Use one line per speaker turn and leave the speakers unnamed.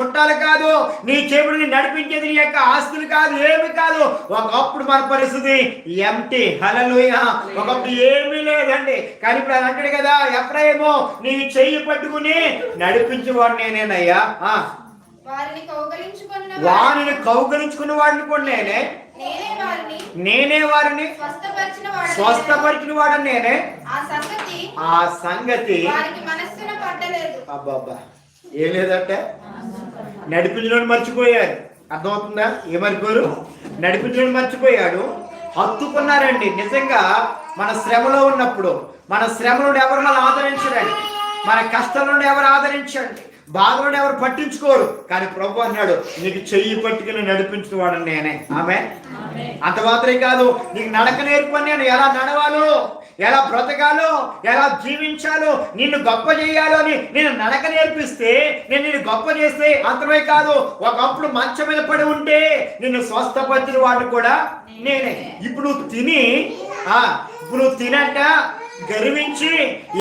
చుట్టాలు కాదు, నీ చెవుడిని నడిపించేది నీ యొక్క ఆస్తులు కాదు, ఏమి కాదు. ఒకప్పుడు మన పరిస్థితి ఎంటీ. హల్లెలూయా. ఒకప్పుడు ఏమీ లేదండి, కానీ ఇప్పుడు అది అంటాడు కదా, ఎఫ్రాయిము నీ చెయ్యి పట్టుకుని నడిపించేవాడు నేనేనయ్యా.
వారిని
కౌగలించుకున్న వాడిని కూడా నేనే వారిని స్వస్థపరిచిన వాడని నేనే. ఆ సంగతి అబ్బాబ్బా ఏం లేదంటే నడిపించడం మర్చిపోయాడు. అర్థమవుతుందా? ఏమనుకోరు, నడిపించడం మర్చిపోయాడు. హత్తుకున్నారండి. నిజంగా మన శ్రమలో ఉన్నప్పుడు, మన శ్రమ నుండి ఎవరు మనం ఆదరించరండి, మన కష్టం నుండి ఎవరు ఆదరించండి, బాధ నుండి ఎవరు పట్టించుకోరు. కానీ ప్రభు అన్నాడు, నీకు చెయ్యి పట్టుకుని నడిపించిన వాడు నేనే. ఆమె అంత మాత్రమే కాదు, నీకు నడక నేర్పని నేను, ఎలా నడవాలో, ఎలా బ్రతకాలో, ఎలా జీవించాలో, నిన్ను గొప్ప చేయాలో అని నేను నడక నేర్పిస్తే, నేను నిన్ను గొప్ప చేస్తే అంతమే కాదు, ఒకప్పుడు మంచం మీద పడి ఉంటే నిన్ను స్వస్థపరిచిన వాడు కూడా నేనే. ఇప్పుడు నువ్వు తినట గర్వించి